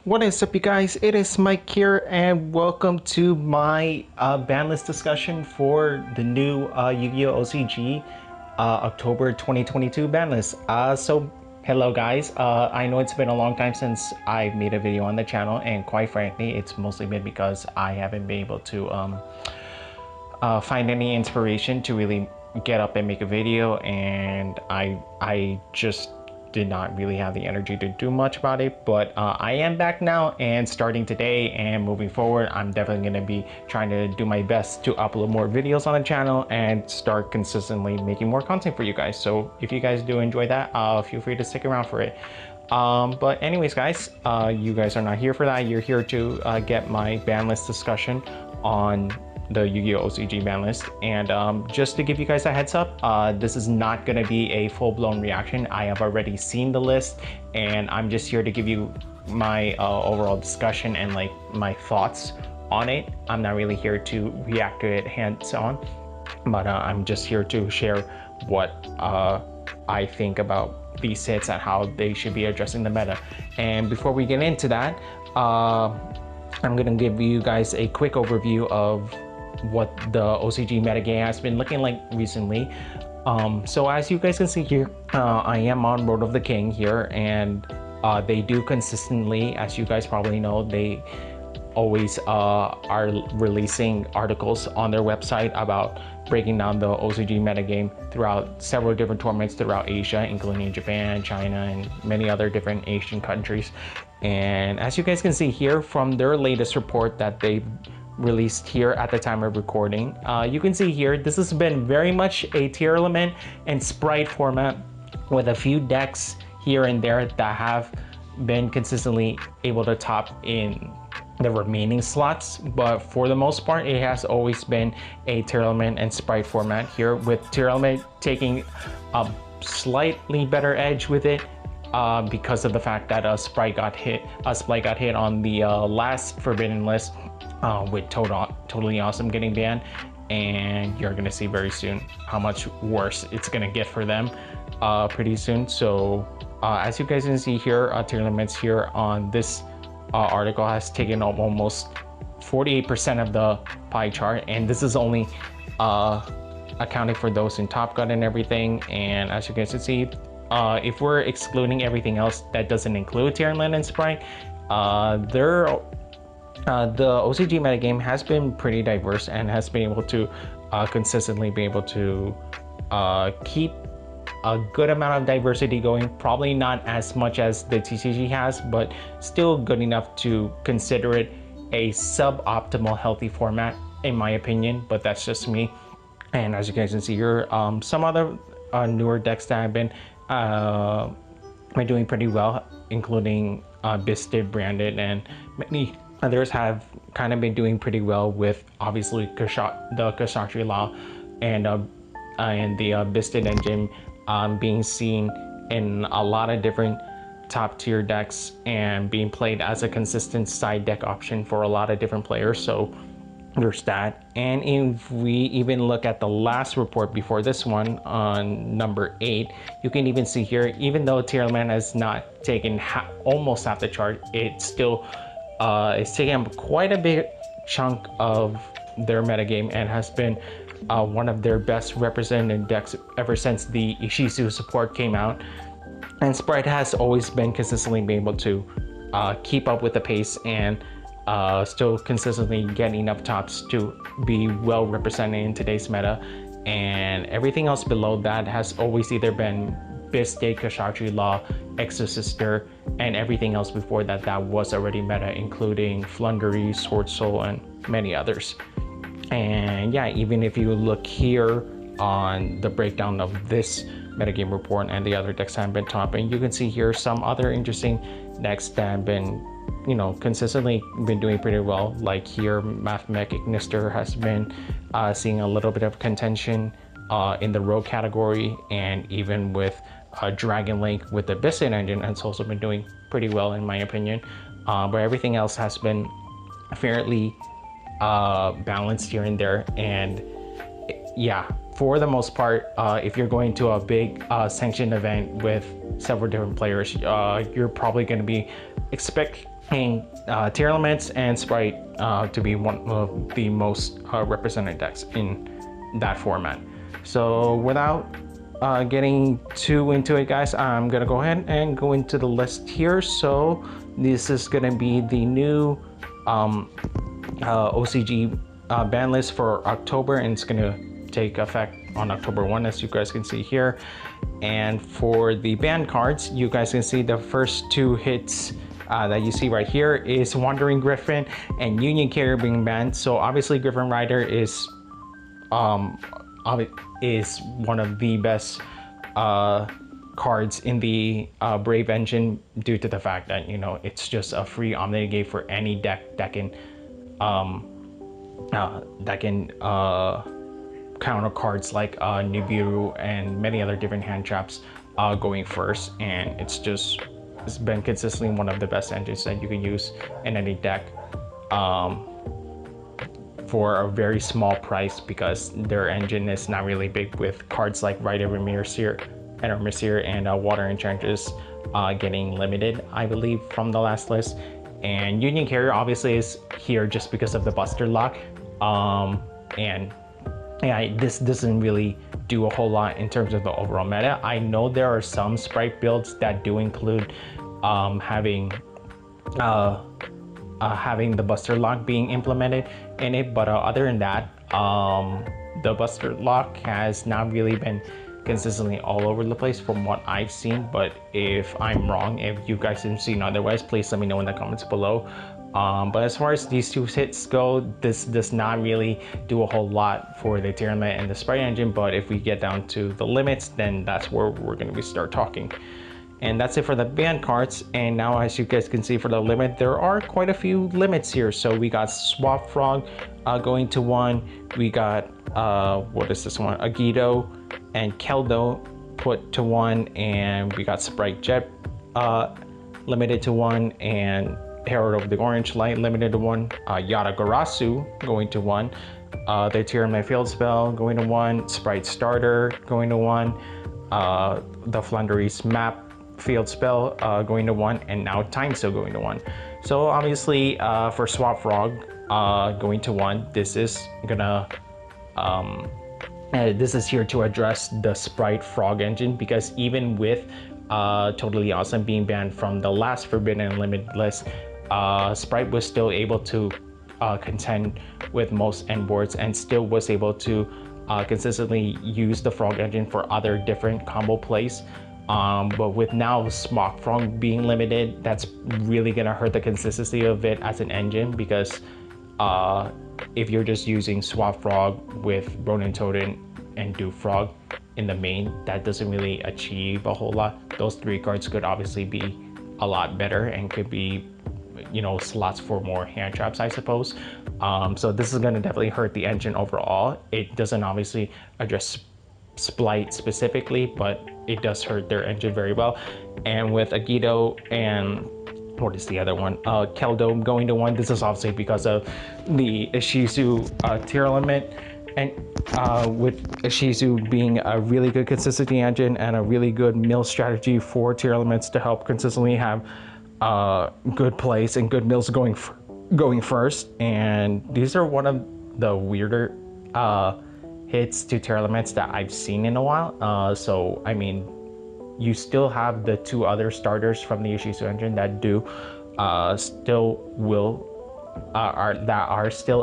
What is up, you guys? It is Mike here, and welcome to my Banlist discussion for the new Yu-Gi-Oh! OCG October 2022 Banlist. Hello guys. I know it's been a long time since I made a video on the channel, and quite frankly, it's mostly been because I haven't been able to find any inspiration to really get up and make a video, and I just did not really have the energy to do much about it. But I am back now, and starting today and moving forward, I'm definitely going to be trying to do my best to upload more videos on the channel and start consistently making more content for you guys. So if you guys do enjoy that, feel free to stick around for it. But anyways guys, you guys are not here for that. You're here to get my ban list discussion on the Yu-Gi-Oh! OCG ban list. And just to give you guys a heads up, this is not going to be a full-blown reaction. I have already seen the list, and I'm just here to give you my overall discussion and like my thoughts on it. I'm not really here to react to it hands-on, but I'm just here to share what I think about these hits and how they should be addressing the meta. And before we get into that, I'm going to give you guys a quick overview of what the OCG metagame has been looking like recently. So as you guys can see here, I am on Road of the King here, and they do consistently, as you guys probably know, they always are releasing articles on their website about breaking down the OCG metagame throughout several different tournaments throughout Asia, including Japan, China, and many other different Asian countries. And as you guys can see here from their latest report that they released here at the time of recording, you can see here this has been very much a Tearalament and Splight format, with a few decks here and there that have been consistently able to top in the remaining slots, but for the most part it has always been a Tearalament and Splight format here, with Tearalament taking a slightly better edge with it because of the fact that Splight got hit on the last Forbidden list, with Totally Awesome getting banned, and you're gonna see very soon how much worse it's gonna get for them pretty soon. So as you guys can see here, Tearalament's here on this article has taken up almost 48% of the pie chart, and this is only accounting for those in Top Gun and everything. And as you guys can see, if we're excluding everything else that doesn't include Tearalament and Splight, the OCG metagame has been pretty diverse and has been able to consistently be able to keep a good amount of diversity going. Probably not as much as the TCG has, but still good enough to consider it a suboptimal healthy format in my opinion, but that's just me. And as you guys can see here, some other newer decks that have been doing pretty well, including Byssted, Branded, and many others have kind of been doing pretty well, with obviously the Kshatri-la and the Byssted engine being seen in a lot of different top tier decks and being played as a consistent side deck option for a lot of different players. So there's that. And if we even look at the last report before this one on number 8, you can even see here, even though Tearalament has not taken almost half the chart, it still is taking up quite a big chunk of their metagame and has been one of their best represented decks ever since the Ishizu support came out. And Splight has always been consistently being able to keep up with the pace and still consistently get enough tops to be well represented in today's meta. And everything else below that has always either been Byssted, Kshatri-la, Exosister, and everything else before that that was already meta, including Flundery, Sword Soul, and many others. And yeah, even if you look here on the breakdown of this metagame report and the other decks that have been topping, you can see here some other interesting decks that have been, you know, consistently been doing pretty well. Like here, Mathmech Ignister has been seeing a little bit of contention in the rogue category, and even with Dragon Link with the Byssted engine has also been doing pretty well in my opinion. But everything else has been fairly balanced here and there. And yeah, for the most part, if you're going to a big sanctioned event with several different players, you're probably going to be and Tearalaments and Splight to be one of the most represented decks in that format. So without getting too into it, guys, I'm gonna go ahead and go into the list here. So this is gonna be the new OCG ban list for October, and it's gonna take effect on October 1, as you guys can see here. And for the ban cards, you guys can see the first two hits that you see right here is Wandering Griffin and Union Carrier being banned. So obviously Griffin Rider is one of the best cards in the Brave engine, due to the fact that, you know, it's just a free omni-negate for any deck that can counter cards like Nibiru and many other different hand traps going first. And it's been consistently one of the best engines that you can use in any deck for a very small price, because their engine is not really big, with cards like Rider Mirror and Water Enchantress getting limited, I believe, from the last list. And Union Carrier obviously is here just because of the Buster Lock, and yeah, this doesn't really do a whole lot in terms of the overall meta. I know there are some Sprite builds that do include having the Buster Lock being implemented in it, but other than that, the Buster Lock has not really been consistently all over the place from what I've seen. But if I'm wrong, if you guys have seen otherwise, please let me know in the comments below. But as far as these two hits go, this does not really do a whole lot for the Tearalament and the Splight engine. But if we get down to the limits, then that's where we're going to start talking. And that's it for the ban cards. And now, as you guys can see, for the limit, there are quite a few limits here. So we got Swap Frog going to 1. We got what is this one? Agido and Keldo put to 1, and we got Sprite Jet limited to 1, and Herald of the Orange Light limited to 1. Yata Garasu going to 1. The Tearalament Field Spell going to 1. Sprite Starter going to 1. The Flunderies Map Field Spell going to 1, and now Time Seal going to 1. So obviously for Swap Frog going to 1, this is gonna this is here to address the Sprite Frog engine, because even with Totally Awesome being banned from the last Forbidden and Limited list, Splight was still able to contend with most end boards, and still was able to consistently use the Frog engine for other different combo plays. But with now Smock Frog being limited, that's really gonna hurt the consistency of it as an engine, because if you're just using Swap Frog with Ronin Totem and Do Frog in the main, that doesn't really achieve a whole lot. Those 3 cards could obviously be a lot better and could be, you know, slots for more hand traps, I suppose. So this is going to definitely hurt the engine overall. It doesn't obviously address Splight specifically, but it does hurt their engine very well. And with Agido and what is the other one? Keldo going to 1. This is obviously because of the Ishizu Tearalament, and with Ishizu being a really good consistency engine and a really good mill strategy for Tearalaments to help consistently have good plays and good mills going first. And these are one of the weirder hits to Tearalaments that I've seen in a while. So I mean, you still have the 2 other starters from the Ishizu engine that do are still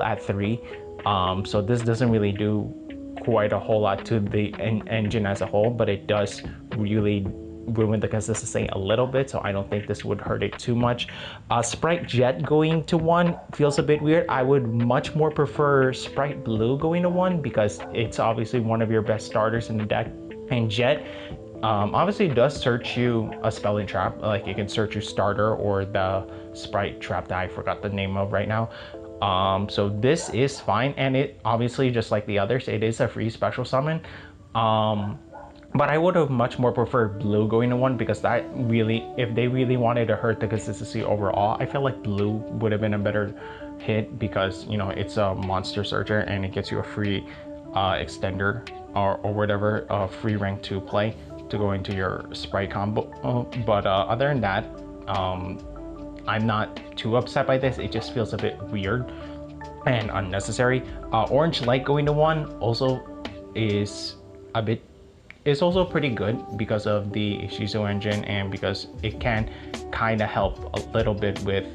at 3. So this doesn't really do quite a whole lot to the engine as a whole, but it does really ruin the consistency a little bit. So I don't think this would hurt it too much. Sprite Jet going to 1 feels a bit weird. I would much more prefer Sprite Blue going to 1, because it's obviously one of your best starters in the deck. And Jet obviously does search you a spell and trap, like it can search your starter or the Sprite trap that I forgot the name of right now. So this is fine, and it obviously, just like the others, it is a free special summon. But I would have much more preferred Blue going to 1, because that really, if they really wanted to hurt the consistency overall, I feel like Blue would have been a better hit, because, you know, it's a monster searcher and it gets you a free extender or whatever, free rank 2 play to go into your Sprite combo. But other than that, I'm not too upset by this. It just feels a bit weird and unnecessary. Orange Light going to 1 also is a bit, it's also pretty good because of the Shizu engine and because it can kind of help a little bit with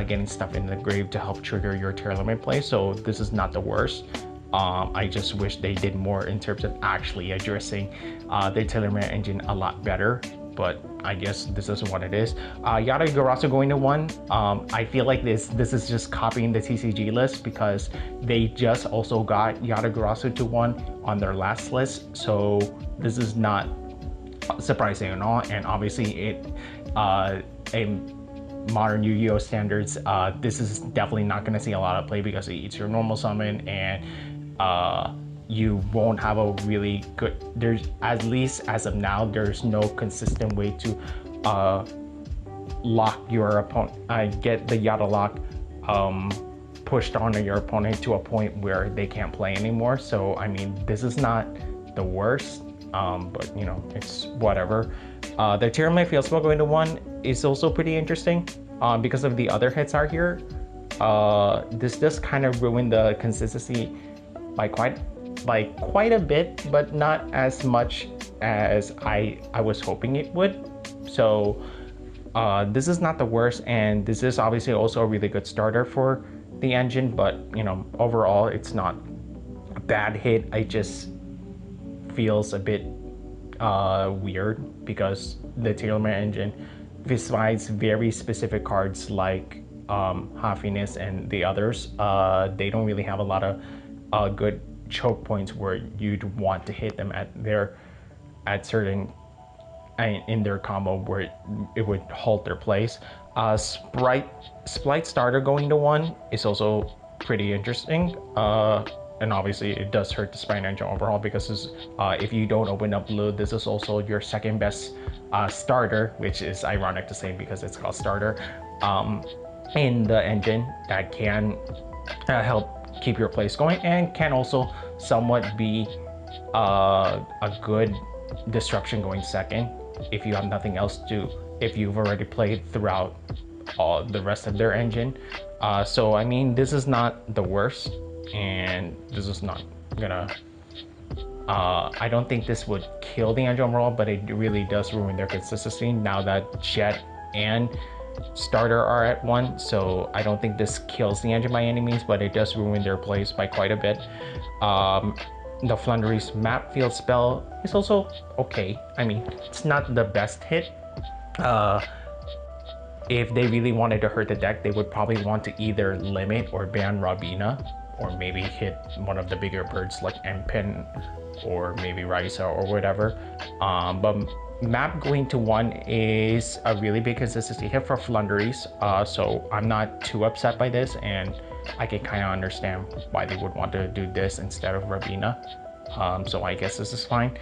getting stuff in the grave to help trigger your Tearalament play. So this is not the worst. I just wish they did more in terms of actually addressing the Tearalament engine a lot better, but I guess this is what it is. Yatagarasu going to 1. I feel like this is just copying the TCG list because they just also got Yatagarasu to 1 on their last list, so this is not surprising at all. And obviously in modern Yu-Gi-Oh standards, this is definitely not going to see a lot of play because it eats your normal summon, and you won't have a really good, there's, at least as of now, there's no consistent way to lock your opponent, get the Yata lock pushed onto your opponent to a point where they can't play anymore. So I mean, this is not the worst, but you know, it's whatever. The Tearalament Field Spell going to 1 is also pretty interesting because of the other hits are here. This does kind of ruin the consistency by quite a bit, but not as much as I was hoping it would. So this is not the worst, and this is obviously also a really good starter for the engine, but you know, overall it's not a bad hit. It just feels a bit weird because the Tearalament engine, besides very specific cards like Happiness and the others, they don't really have a lot of good choke points where you'd want to hit them at certain in their combo where it would halt their plays. Splight starter going to 1 is also pretty interesting, and obviously it does hurt the Splight engine overall because if you don't open up blue, this is also your second best starter, which is ironic to say because it's called starter, in the engine that can help keep your plays going and can also somewhat be a good disruption going second if you have nothing else to, if you've already played throughout all the rest of their engine. So I mean, this is not the worst, and this is not gonna I don't think this would kill the engine overall, but it really does ruin their consistency now that Jet and starter are at 1. So I don't think this kills the engine by any means, but it does ruin their plays by quite a bit. The Flundery's Map Field Spell is also okay. I mean, it's not the best hit. If they really wanted to hurt the deck, they would probably want to either limit or ban Rabina, or maybe hit one of the bigger birds like Empen or maybe Raisa or whatever. But Map going to 1 is a really big consistency hit for Flunderies, so I'm not too upset by this, and I can kind of understand why they would want to do this instead of Rabina. So I guess this is fine.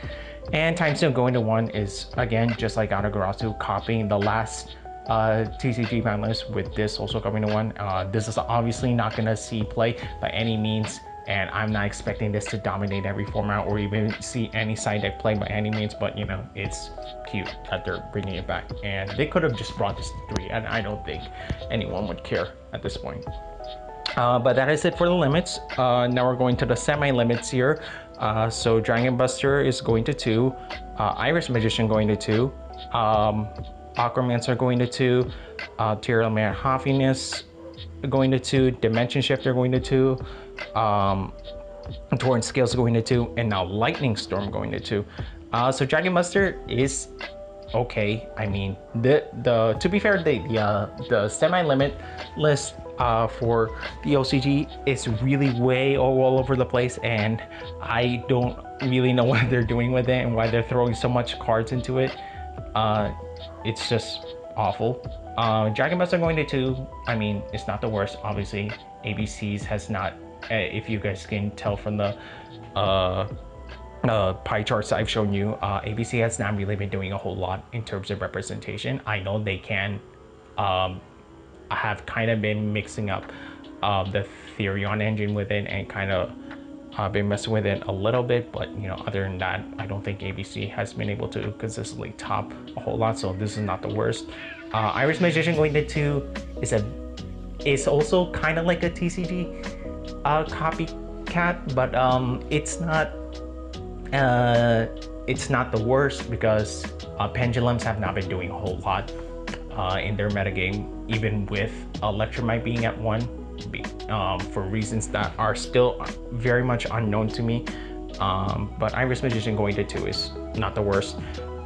And Time Stone going to 1 is, again, just like Yatagarasu, copying the last TCG Banlist with this also coming to 1. This is obviously not going to see play by any means, and I'm not expecting this to dominate every format or even see any side deck play by any means, but you know, it's cute that they're bringing it back, and they could have just brought this to 3, and I don't think anyone would care at this point. But that is it for the limits. Now we're going to the semi-limits here. So Dragon Buster is going to 2, Iris Magician going to 2, Aquamancer going to 2, Tearalament Happiness going to 2, Dimension Shifter going to 2, Torrent Scales going to 2, and now Lightning Storm going to 2. So Dragon Buster is okay. I mean, to be fair, the semi-limit list for the OCG is really way all over the place, and I don't really know what they're doing with it and why they're throwing so much cards into it. It's just awful. Dragon Buster going to 2, I mean, it's not the worst. Obviously, ABCs has not, if you guys can tell from the pie charts I've shown you, ABC has not really been doing a whole lot in terms of representation. I know they can have kind of been mixing up the Therion engine with it and kind of been messing with it a little bit, but you know, other than that, I don't think ABC has been able to consistently top a whole lot, so this is not the worst. Iris Magician going to 2 is also kind of like a TCG copycat, but it's not the worst because pendulums have not been doing a whole lot in their metagame, even with Electromite being at 1, for reasons that are still very much unknown to me. But Iris Magician going to 2 is not the worst.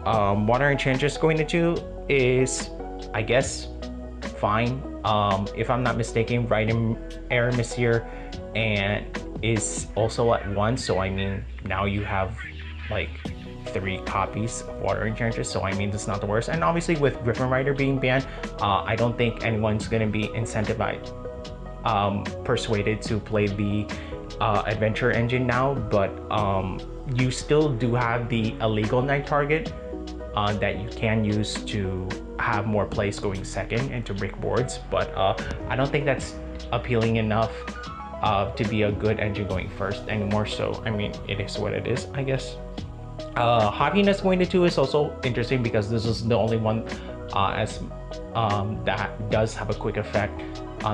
Water Enchantress going to 2 is, I guess, fine. If I'm not mistaken, Aramis here and is also at 1, so I mean now you have like 3 copies of Water Enchantress, so I mean that's not the worst. And obviously with Griffin Rider being banned, I don't think anyone's gonna be incentivized, persuaded to play the adventure engine now, but you still do have the illegal night target that you can use to have more plays going second and to break boards, but I don't think that's appealing enough to be a good engine going first anymore. So I mean, it is what it is, I guess. Happiness going to 2 is also interesting because this is the only one that does have a quick effect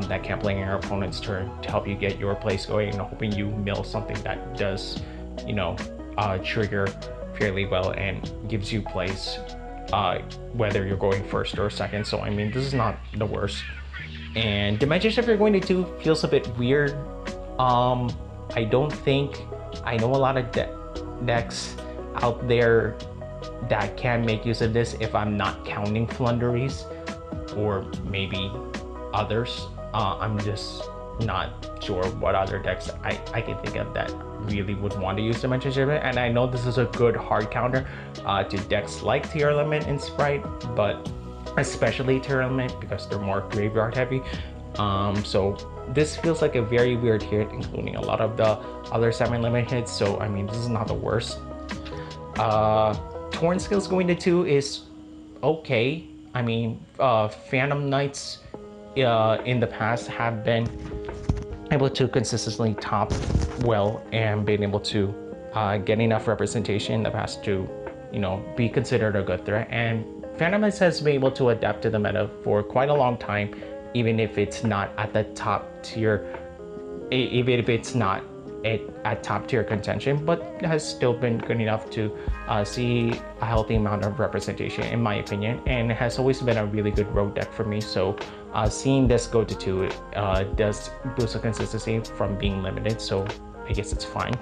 that can play in your opponent's turn to help you get your plays going, and hoping you mill something that does, you know, trigger fairly well and gives you plays whether you're going first or second. So I mean, this is not the worst. And Dimension Shifter going to 2 feels a bit weird. I don't think I know a lot of decks out there that can make use of this, if I'm not counting Flunderies or maybe others. I'm just not sure what other decks I can think of that really would want to use Dimension Shifter. And I know this is a good hard counter to decks like Tearalament and Splight, but especially Tearalament because they're more graveyard heavy. So this feels like a very weird hit, including a lot of the other semi-limit hits. So I mean, this is not the worst. Torn Skills going to 2 is okay. I mean, Phantom Knights in the past have been able to consistently top well and been able to get enough representation in the past to, you know, be considered a good threat. And Phantom Knights has been able to adapt to the meta for quite a long time, even if it's not at the top tier, even if it's not at top tier contention, but has still been good enough to see a healthy amount of representation, in my opinion, and it has always been a really good road deck for me. So seeing this go to 2 does boost the consistency from being limited, so I guess it's fine.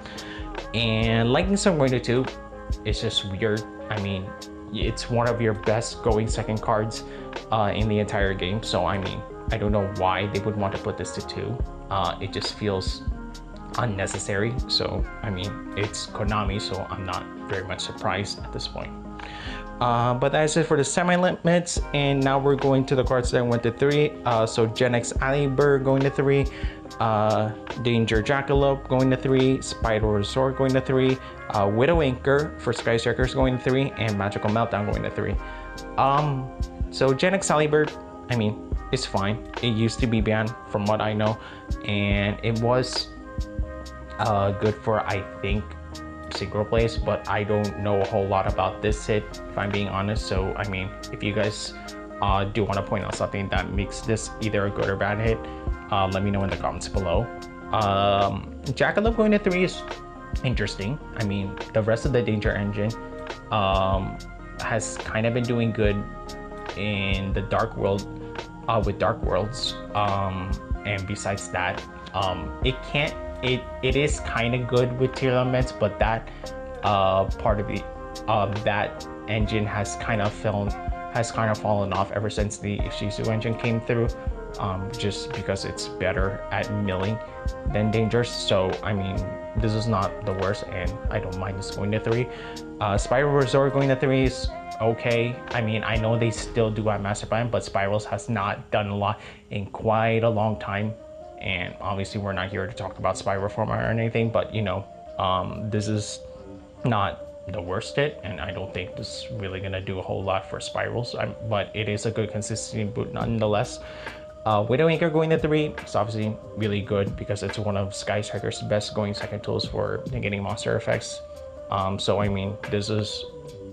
And Lightning Storm going to 2 is just weird. I mean, it's one of your best going second cards in the entire game, so I mean, I don't know why they would want to put this to 2. It just feels unnecessary. So I mean, it's Konami, so I'm not very much surprised at this point. But that's it for the semi-limits, and now we're going to the cards that went to 3. So Gen X Alibur going to 3, Danger Jackalope going to 3, Spiral Resort going to 3, Widow Anchor for Sky Strikers going to 3, and Magical Meltdown going to 3. So Gen X Alibur, I mean, it's fine. It used to be banned from what I know, and it was good for, I think, synchro plays, but I don't know a whole lot about this hit, if I'm being honest. So I mean, if you guys do want to point out something that makes this either a good or bad hit, let me know in the comments below. Jackalope going to 3 is interesting. I mean, the rest of the Danger engine has kind of been doing good in the Dark World with Dark Worlds, and besides that, it is kind of good with Tearalament, but that part of it, that engine has kind of fallen off ever since the Ishizu engine came through, just because it's better at milling than Dangerous. So I mean, this is not the worst, and I don't mind this going to 3. Spiral Resort going to 3 is okay. I mean, I know they still do have Master Plan, but Spirals has not done a lot in quite a long time. And obviously we're not here to talk about Spiral Reformer or anything, but you know, this is not the worst hit, and I don't think this is really gonna do a whole lot for Spirals, but it is a good consistency boot nonetheless. Widow Anchor going to 3 is obviously really good because it's one of Sky Striker's best going second tools for negating monster effects. So I mean, this is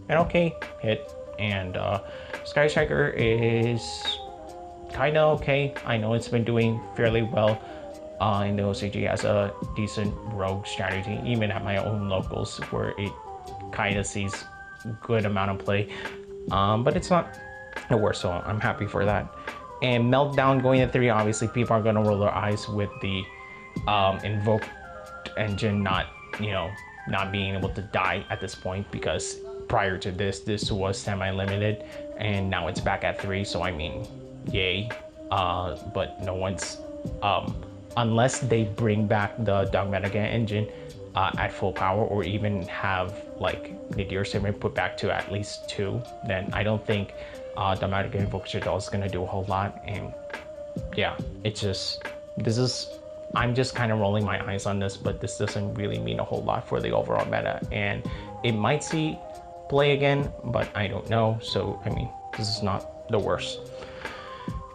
an okay hit. and Sky Striker is kind of okay. I know it's been doing fairly well in the OCG as a decent rogue strategy, even at my own locals where it kind of sees good amount of play, but it's not the worst, so I'm happy for that. And Meltdown going to 3, obviously people are going to roll their eyes with the invoked engine not being able to die at this point, because prior to this was semi-limited and now it's back at 3, so I mean, yay. But no one's unless they bring back the Dogmatic engine at full power, or even have like Nadir Simmer put back to at least 2, then I don't think Dogmatic Invoker is going to do a whole lot. And yeah, it's just, I'm just kind of rolling my eyes on this, but this doesn't really mean a whole lot for the overall meta, and it might see play again, but I don't know. So I mean, this is not the worst.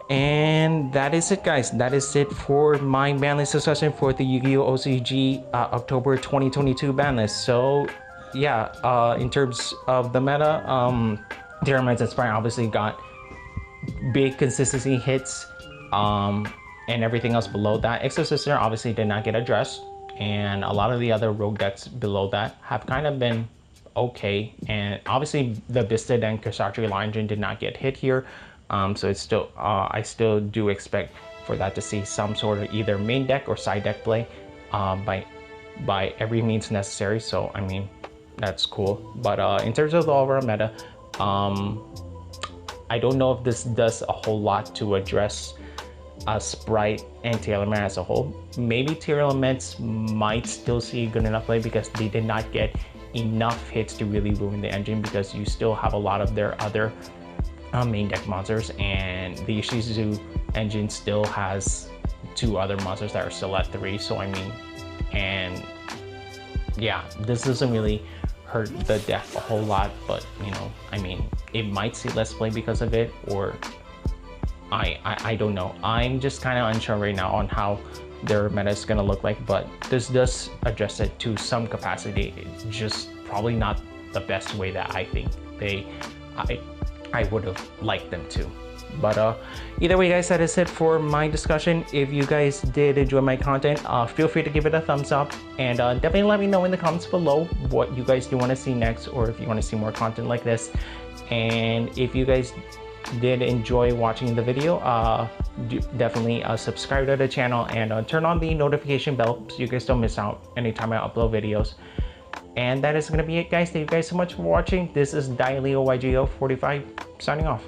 And that is it, guys. That is it for my ban list discussion for the Yu-Gi-Oh! OCG October 2022 ban list. So yeah, in terms of the meta, Teara and Splight obviously got big consistency hits, and everything else below that. Exosister obviously did not get addressed, and a lot of the other rogue decks below that have kind of been okay. And obviously the Byssted and Kshatri-la engine did not get hit here. So it's still, I still do expect for that to see some sort of either main deck or side deck play by every means necessary. So I mean, that's cool. But in terms of the overall meta, I don't know if this does a whole lot to address Splight and Tearalament as a whole. Maybe Tearalament might still see good enough play because they did not get enough hits to really ruin the engine, because you still have a lot of their other main deck monsters, and the Ishizu engine still has 2 other monsters that are still at 3. So I mean, and yeah, this doesn't really hurt the deck a whole lot, but I mean, it might see less play because of it, or I don't know. I'm just kind of unsure right now on how their meta is going to look like, but this does address it to some capacity. It's just probably not the best way that I think I would have liked them to. But either way, guys, that is it for my discussion. If you guys did enjoy my content, feel free to give it a thumbs up, and definitely let me know in the comments below what you guys do want to see next, or if you want to see more content like this. And if you guys did enjoy watching the video, definitely subscribe to the channel and turn on the notification bell so you guys don't miss out anytime I upload videos. And that is going to be it, guys. Thank you guys so much for watching. This is DaiLeoYGO45 signing off.